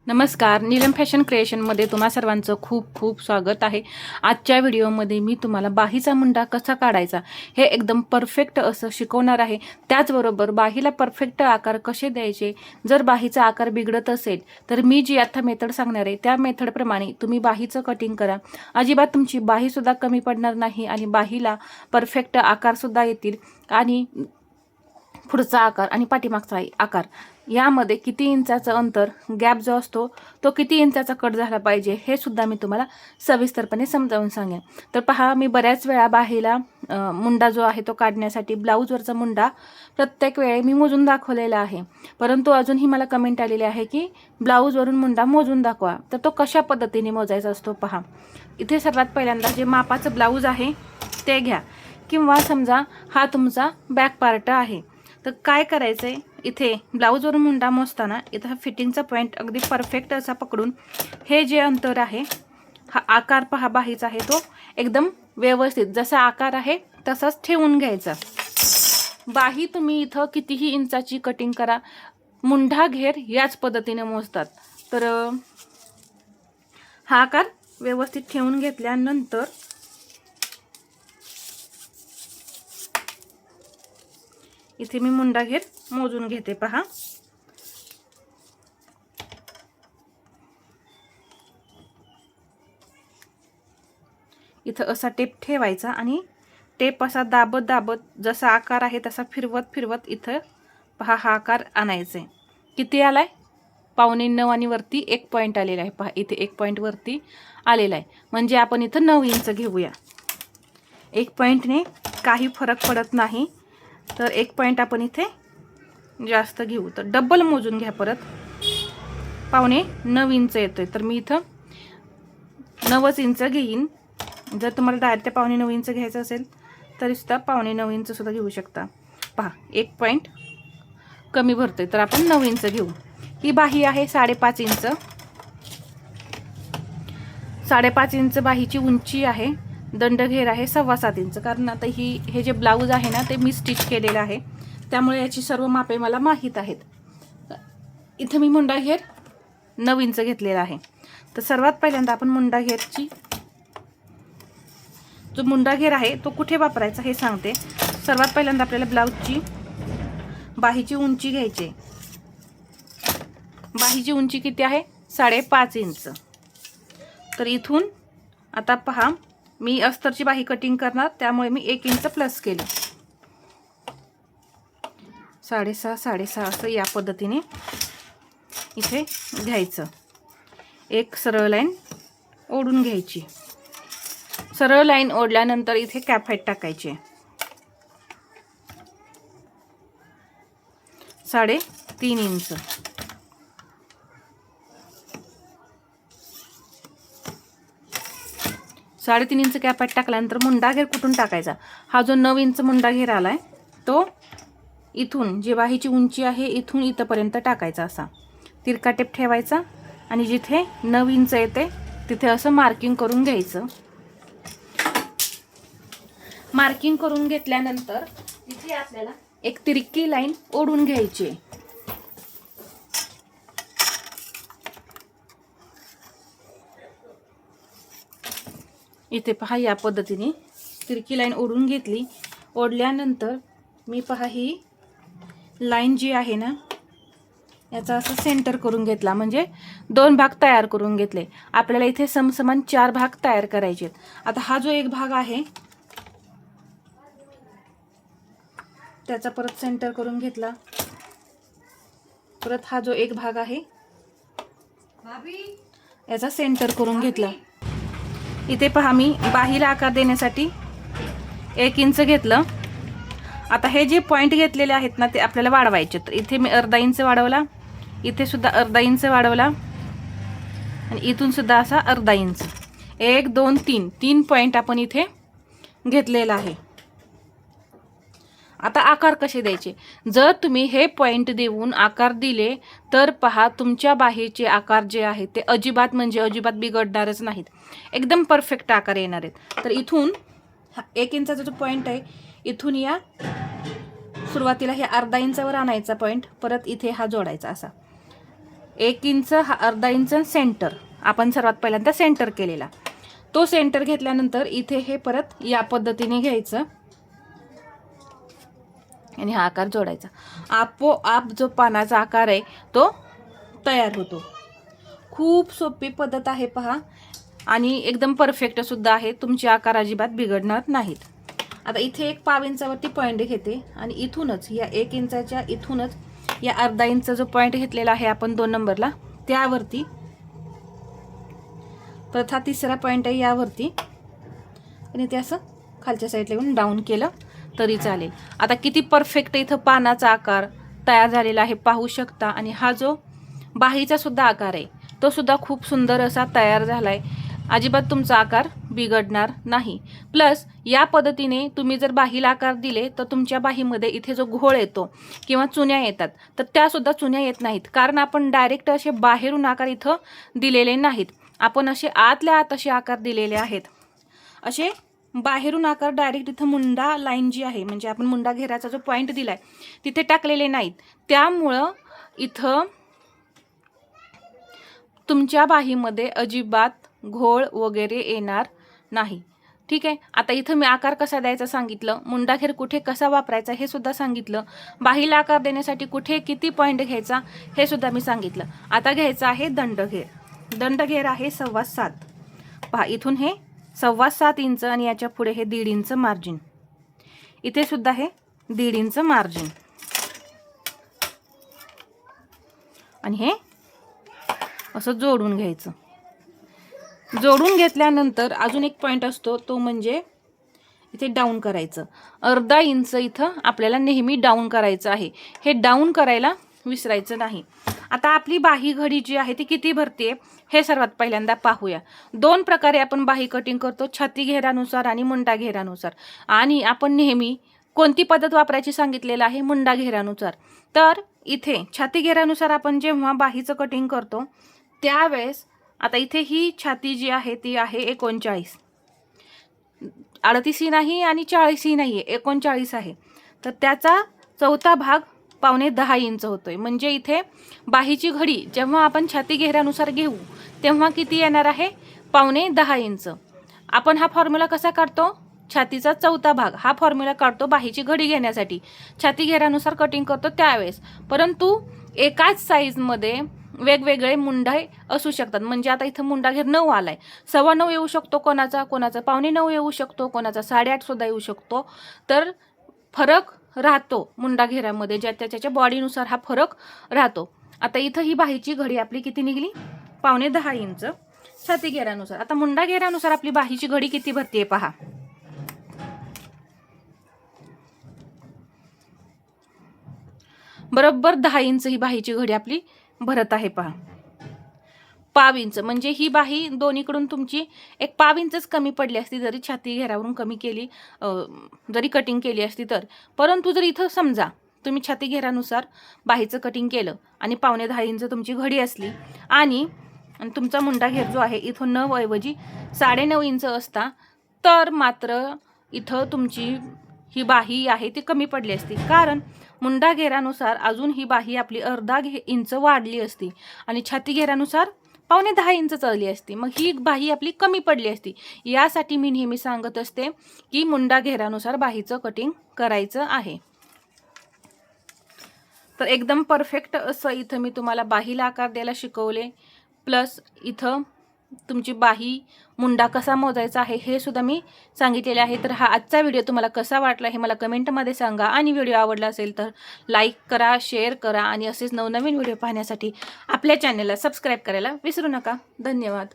नमस्कार, नीलम फॅशन क्रिएशनमध्ये तुम्हा सर्वांचं खूप खूप स्वागत आहे। आजच्या व्हिडिओमध्ये मी तुम्हाला बाहीचा मुंडा कसा काढायचा हे एकदम परफेक्ट असं शिकवणार आहे। त्याचबरोबर बाहीला परफेक्ट आकार कसे द्यायचे, जर बाहीचा आकार बिघडत असेल तर मी जी आता मेथड सांगणार आहे त्या मेथडप्रमाणे तुम्ही बाहीचं कटिंग करा। अजिबात तुमची बाहीसुद्धा कमी पडणार नाही आणि बाहीला परफेक्ट आकारसुद्धा येतील आणि पुढचा आकार आणि पाठीमागचा आकार यामध्ये किती इंचाचं अंतर गॅप जो असतो तो किती इंचाचा कट झाला पाहिजे हे सुद्धा मी तुम्हाला सविस्तरपणे समजावून सांगेन। तर पहा, मी बऱ्याच वेळा बाहीला मुंडा जो आहे तो काढण्यासाठी ब्लाऊजवरचा मुंडा प्रत्येक वेळी मी मोजून दाखवलेला आहे, परंतु अजूनही मला कमेंट आलेली आहे की ब्लाऊजवरून मुंडा मोजून दाखवा। तर तो कशा पद्धतीने मोजायचा असतो पहा। इथे सर्वात पहिल्यांदा जे मापाचं ब्लाऊज आहे ते घ्या, किंवा समजा हा तुमचा बॅक पार्ट आहे तर काय करायचंय, इथे ब्लाऊजवरून मुंडा मोजताना इथं फिटिंगचा पॉईंट अगदी परफेक्ट असा पकडून हे जे अंतर आहे, हा आकार पहा बाहीचा आहे तो एकदम व्यवस्थित जसा आकार आहे तसाच ठेवून घ्यायचा। बाही तुम्ही इथं कितीही इंचाची कटिंग करा, मुंडा घेर याच पद्धतीने मोजतात। तर हा आकार व्यवस्थित ठेवून घेतल्यानंतर इथे मी मुंडा घेर मोजून घेते पहा। इथं असा टेप ठेवायचा आणि टेप असा दाबत दाबत जसा आकार आहे तसा फिरवत फिरवत इथं पहा हा आकार आणायचा। किती आलाय? 9.25 आणि वरती 1 पॉईंट आलेला आहे पहा। इथे 1 पॉईंट वरती आलेला आहे, म्हणजे आपण इथं 9 इंच घेऊया। 1 पॉईंटने काही फरक पडत नाही, तर 1 पॉईंट आपण इथे जास्त घेऊ। तर डबल मोजून घ्या परत। 9.25 इंच येतोय तर मी इथं 9 इंच घेईन। जर तुम्हाला डायरेक्ट 9.25 इंच घ्यायचं असेल तरी सुद्धा 9.25 इंच सुद्धा घेऊ शकता। पहा 1 पॉईंट कमी भरतोय तर आपण 9 इंच घेऊ। ही बाही आहे 5.5 इंच। 5.5 इंच बाहीची उंची आहे। दंडघेर आहे 7.25 इंच, कारण आता हे जे ब्लाऊज आहे ना ते मी स्टिच केलेलं आहे, त्यामुळे याची सर्व मापे मला माहीत आहेत। इथं मी मुंडा घेर 9 इंच घेतलेला आहे। तर सर्वात पहिल्यांदा आपण मुंडा घेरची जो मुंडा घेर आहे तो कुठे वापरायचा हे सांगते। सर्वात पहिल्यांदा आपल्याला ब्लाऊजची बाहीची उंची घ्यायची। बाहीची उंची किती आहे? 5.5 इंच। तर इथून आता पहा, मी अस्तरची बाही कटिंग करणार त्यामुळे मी 1 इंच प्लस केलं। 6.5 6.5 असं या पद्धतीने इथे घ्यायचं। एक सरळ लाईन ओढून घ्यायची। सरळ लाईन ओढल्यानंतर इथे कॅप हाईट टाकायची 3.5 इंच। साडेतीन इंच कॅप हाईट टाकल्यानंतर मुंडा घेर कुठून टाकायचा? हा जो 9 इंच मुंडा घेर आलाय तो इथून जी बाहीची उंची आहे इथून इथपर्यंत टाकायचा। असा तिरका टेप ठेवायचा आणि जिथे 9 इंच येते तिथे असं मार्किंग करून घ्यायचं। मार्किंग करून घेतल्यानंतर इथे आपल्याला एक तिरकी लाईन ओढून घ्यायची। इथे पहा या पद्धतीने तिरकी लाईन ओढून घेतली। ओढल्यानंतर मी पहा ही लाईन जी आहे ना याचा असं सेंटर करून घेतला, म्हणजे 2 भाग तयार करून घेतले। आपल्याला इथे समसमान 4 भाग तयार करायचे आहेत। आता हा जो एक भाग आहे त्याचा परत सेंटर करून घेतला। परत हा जो एक भाग आहे याचा सेंटर करून घेतला। इथे पहा मी बाहीला आकार देण्यासाठी 1 इंच घेतलं। आता हे जे पॉईंट घेतलेले आहेत ना ते आपल्याला वाढवायचे। तर इथे मी अर्धा इंच वाढवला, इथे सुद्धा अर्धा इंच वाढवला आणि इथून सुद्धा असा अर्धा इंच। 1 2 3 पॉईंट आपण इथे घेतलेला आहे। आता आकार कसे द्यायचे? जर तुम्ही हे पॉईंट देऊन आकार दिले तर पहा तुमच्या बाहीचे आकार जे आहेत ते अजिबात म्हणजे अजिबात बिघडणारच नाहीत, एकदम परफेक्ट आकार येणार आहेत। तर इथून 1 इंचाचा जो पॉईंट आहे इथून या सुरुवातीला हे अर्धा इंचावर आणायचा पॉईंट, परत इथे हा जोडायचा असा 1 इंच, हा अर्धा इंच सेंटर, आपण सर्वात पहिल्यांदा सेंटर केलेला तो सेंटर घेतल्यानंतर इथे हे परत या पद्धतीने घ्यायचं आणि हा आकार जोडायचा. आपोआप जो पानाचा आकार आहे तो तयार होतो. खूप सोपी पद्धत आहे पहा, आणि एकदम परफेक्ट सुद्धा आहे. तुमचे आकार अजिबात बिघडणार नाहीत. आता इथे एक पाव इंचावरती पॉईंट घेते आणि इथूनच या 1 इंचाच्या इथूनच या अर्धा इंच जो पॉईंट घेतलेला आहे आपण 2 नंबरला, त्यावरती परत हा तिसरा पॉईंट आहे यावरती, आणि ते असं खालच्या साईडला येऊन डाऊन केलं तरी चालेल. आता किती परफेक्ट इथं पानाचा आकार तयार झालेला आहे पाहू शकता. आणि हा जो बाहीचा सुद्धा आकार आहे तो सुद्धा खूप सुंदर असा तयार झाला आहे. अजिबात तुमचा आकार बिघडणार नाही. प्लस या पद्धतीने तुम्ही जर बाहीला आकार दिले तर तुमच्या बाहीमध्ये इथे जो घोळ येतो किंवा चुन्या येतात तर त्यासुद्धा चुन्या येत नाहीत, कारण आपण डायरेक्ट असे बाहेरून आकार इथं दिलेले नाहीत. आपण असे आतल्या आत असे आकार दिलेले आहेत. असे बाहेरून आकार डायरेक्ट इथं मुंडा लाईन जी आहे, म्हणजे आपण मुंडा घेराचा जो पॉईंट दिलाय तिथे टाकलेले नाहीत. त्यामुळं इथं तुमच्या बाहीमध्ये अजिबात घोळ वगैरे येणार नाही. ठीक आहे. आता इथं मी आकार कसा द्यायचा सांगितलं, मुंडाखेर कुठे कसा वापरायचा हे सुद्धा सांगितलं, बाहीला आकार देण्यासाठी कुठे किती पॉईंट घ्यायचा हे सुद्धा मी सांगितलं. आता घ्यायचा आहे दंडघेर. दंडघेर आहे 7.25. पहा इथून हे 7.25 इंच आणि याच्या पुढे हे 1.5 इंच मार्जिन, इथे सुद्धा हे 1.5 इंच मार्जिन, आणि हे असं जोडून घ्यायचं. जोडून घेतल्यानंतर अजून एक पॉईंट असतो तो म्हणजे इथे डाऊन करायचं. अर्धा इंच इथं आपल्याला नेहमी डाऊन करायचं आहे. हे डाऊन करायला विसरायचं नाही. आता आपली बाही घडी जी आहे ती किती भरते हे सर्वात पहिल्यांदा पाहूया. 2 प्रकारे आपण बाही कटिंग करतो, छाती घेरानुसार आणि मुंडा घेरानुसार. आणि आपण नेहमी कोणती पद्धत वापरायची सांगितलेलं आहे, मुंडा घेरानुसार. तर इथे छाती घेरानुसार आपण जेव्हा बाहीचं कटिंग करतो त्यावेळेस, आता इथे ही छाती जी आहे ती आहे 39, 38 नाही आणि 40 नाही आहे, 39 आहे. तर त्याचा चौथा भाग 9.25 इंच होतोय. म्हणजे इथे बाहीची घडी जेव्हा आपण छाती घेरानुसार घेऊ तेव्हा किती येणार आहे, 9.25 इंच. आपण हा फॉर्म्युला कसा काढतो, छातीचा चौथा भाग हा फॉर्म्युला काढतो बाहीची घडी घेण्यासाठी, छाती घेरानुसार कटिंग करतो त्यावेळेस. परंतु एकाच साईजमध्ये वेगवेगळे मुंडे असू शकतात. म्हणजे आता इथं मुंडा घेर 9 आलाय, 9.25 येऊ शकतो कोणाचा, 9.25 येऊ शकतो, कोणाचा 8.5 सुद्धा येऊ शकतो. तर फरक राहतो मुंडा घेरामध्ये, ज्याच्या बॉडीनुसार हा फरक राहतो. आता इथं ही बाहीची घडी आपली किती निघली, 9.25 इंच छाती घेरानुसार. आता मुंडा घेरानुसार आपली बाहीची घडी किती भरतीये पहा. बरोबर 10 इंच ही बाहीची घडी आपली भरत आहे पहा. पाव इंच म्हणजे ही बाही दोन्हीकडून तुमची एक पाव इंचच कमी पडली असती जरी छाती घेरावरून कमी केली, जरी कटिंग केली असती तर. परंतु जर इथं समजा तुम्ही छाती घेरानुसार बाहीचं कटिंग केलं आणि 9.25 इंच तुमची घडी असली आणि तुमचा मुंडा घेर जो आहे इथून 9 ऐवजी 9.5 इंच असता, तर मात्र इथं तुमची ही बाही आहे ती कमी पडली असती. कारण मुंडा घेरानुसार अजून ही बाही आपली अर्धा इंच वाढली असती आणि छाती घेरानुसार 9.25 इंच चढली असती, मग ही बाही आपली कमी पडली असती. यासाठी मी नेहमी सांगत असते की मुंडा घेरानुसार बाहीचं कटिंग करायचं आहे. तर एकदम परफेक्ट असं इथं मी तुम्हाला बाहीला आकार द्यायला शिकवले. प्लस इथं तुमची बाही मुंडा कसा मोजायचा आहे हे सुद्धा मी सांगितलेले आहे. तर हा आजचा व्हिडिओ तुम्हाला कसा वाटला हे मला कमेंटमध्ये सांगा. आणि व्हिडिओ आवडला असेल तर लाईक करा, शेअर करा आणि असेच नवनवीन व्हिडिओ पाहण्यासाठी आपल्या चॅनलला सबस्क्राईब करायला विसरू नका. धन्यवाद.